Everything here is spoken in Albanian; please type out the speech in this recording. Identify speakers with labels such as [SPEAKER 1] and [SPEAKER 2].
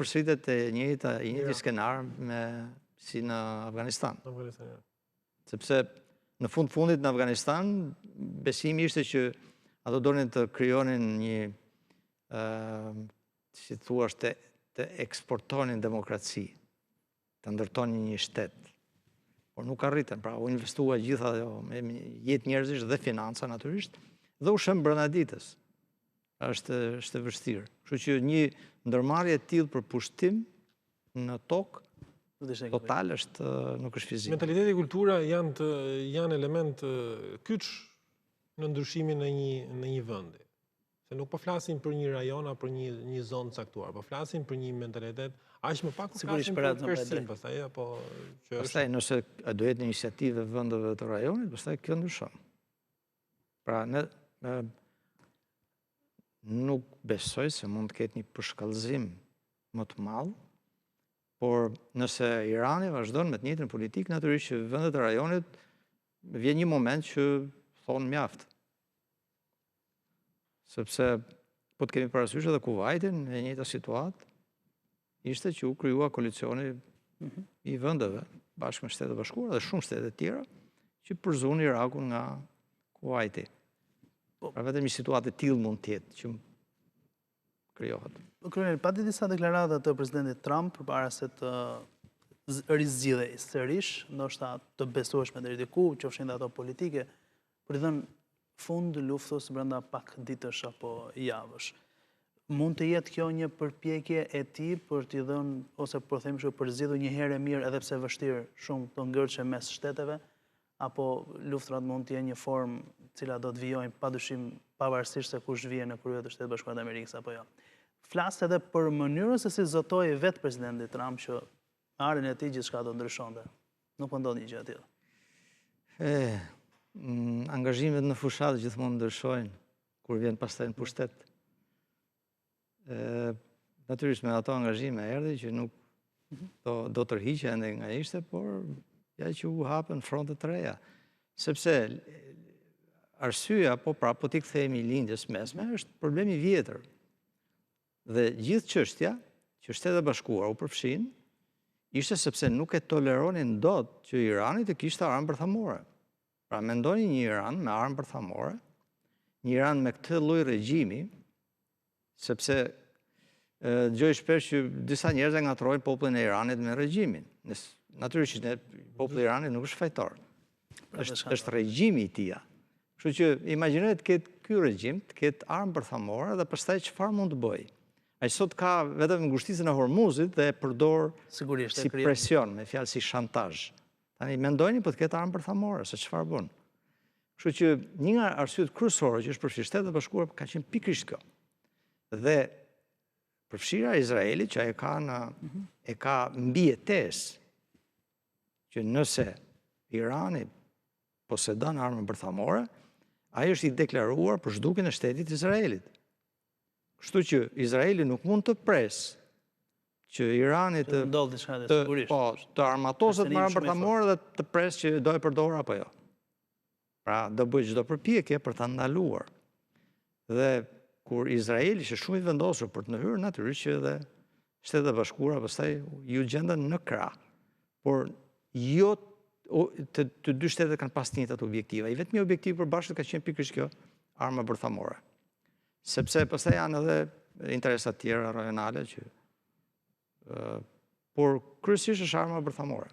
[SPEAKER 1] përsëritet e njëjti skenar si në Afganistan. Sepse në fundit në Afganistan, besimi ishte që ato donin të krijonin një, si thua, të eksportonin demokraci, të ndërtonin një shtet. Por nuk arritën, pra u investua gjitha me jetë njerëzish dhe financa natyrisht, dhe u shëm brenda ditës. Është vështirë. Kështu që një ndërmarrje e tillë për pushtim në tokë total nuk është fizike.
[SPEAKER 2] Mentaliteti e kultura janë element kyç në ndryshimin në një vendi. Se nuk po flasim për një rajon apo për një zonë caktuar, po flasim për një mentalitet aq më pak flasim për persim, pastaj apo që
[SPEAKER 1] pastaj nëse do jetë iniciativë vendeve të rajonit, pastaj kjo ndryshon. Pra nuk besoj se mund të ketë një përshkallëzim më të madh, por nëse Irani vazhdon me të njëjtën politikë, natyrisht që vendet e rajonit vjen një moment që thonë mjaft. Sepse po të kemi parasysh edhe Kuvajtin, e njëjta situatë, ishte që u krijua koalicioni i vendeve bashkë me Shtetet e Bashkuara dhe shumë shtete tjera që përzuan Irakun nga Kuvajti. Pra vetëm një situatë e tillë mund të jetë që krijohet.
[SPEAKER 3] Kryeministër, pati disa deklarata të presidentit Trump përpara se të rizgjidhej sërish, ndoshta të besueshme deri diku, qofshin ato politike, për të dhënë fund luftës brenda pak ditësh apo javësh. Mund të jetë kjo një përpjekje e tij për t'i dhënë, ose po them kështu, për zgjidhur një herë mirë, edhe pse vështirë, shumë të ngërçe mes shteteve, apo luftrat mund të jenë një formë cila do të vijojnë padyshim pavarësisht se kush vjen në krye të Shtetit Bashkuar të Amerikës apo jo. Flas edhe për mënyrën se si zotoi vetë presidenti Trump që me ardhen e tij gjithçka do ndryshonte. Nuk po ndodh një gjë e tillë.
[SPEAKER 1] Angazhimet në fushat gjithmonë ndryshojnë kur vjen pastaj në pushtet. Natyrisht me ato angazhime erdhi që nuk do tërhiqen ende nga ishte, por ja që u hapën fronte të reja. Sepse arsyeja, po t'i kthehemi lindjes mesme, është problemi vjetër. Dhe gjithë çështja që Shtetet e Bashkuara u përfshin, ishte sepse nuk e toleronin dot që Irani të kishte armë bërthamore. Pra mendoni një Iran me armë bërthamore, një Iran me këtë lloj regjimi, sepse dëgjoj shpesh që disa njerëz e ngatrojnë popullin e Iranit me regjimin. Natyrisht populli i Iranit nuk është fajtor. Është regjimi i tij. Kështu që imagjinoj të ketë ky regjim, të ketë armë bërthamore dhe pastaj çfarë mund të bëjë? Ai sot ka vetëm ngushticën e Hormuzit dhe e përdor si presion, me fjalë si shantazh. Tani mendojeni po të ketë armë bërthamore, se çfarë bën? Kështu që një nga arsyet kryesore që është përfshirë Shtetet e Bashkuara ka qenë pikërisht kjo. Dhe përfshira e Izraelit që e ka mbijetesë që nëse Irani posedon armë bërthamore, ai është i deklaruar për zhdukjen e shtetit Izraelit. Kështu që Izraeli nuk mund të presë që Irani të armatoset me armë bërthamore dhe të presë që do e përdorë apo jo. Pra do bëjë çdo përpjekje për ta ndaluar. Dhe kur Izraeli ishte shumë i vendosur për të hyrë, natyrisht që edhe Shtetet e Bashkuara pastaj ju gjendën në krah. Por jo të dy shtetet kanë pas të njëjtat objektiva. I vetmi objektiv përbashkët ka qenë pikërisht kjo, arma bërthamore. Sepse pastaj janë edhe interesa të tjera rajonale që por kryesisht është arma bërthamore.